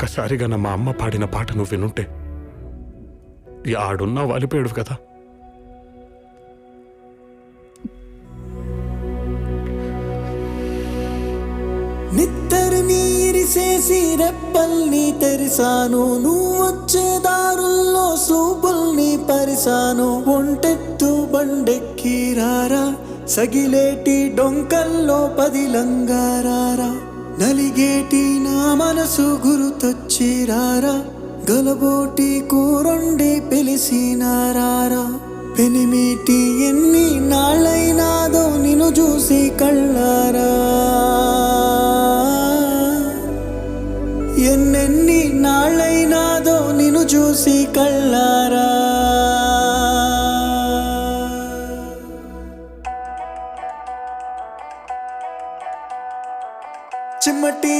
ఒక్కసారిగా మా అమ్మ పాడిన పాట నువ్వు వినుంటే ఆడున్నా వాలిపోయాడు కదా. నిత్తరిని ఇరిసేసి రెప్పల్ని తెరిసాను, నువ్వొచ్చే దారుల్లో సూపుల్ని పరిసాను. ఒంటెత్తు బండెక్కి రారా, సగిలేటి డొంకల్లో పదిలంగారారా. నలిగేటి నా మనసు గురుతొచ్చి రారా, గలబోటి కూరొండి పిలిసినారారా. పెనిమిటి ఎన్ని నాళ్ళైనాదో నిన్ను చూసి కళ్ళారా, ఎన్నెన్ని నాళ్ళైనాదో నిన్ను చూసి కళ్ళారా.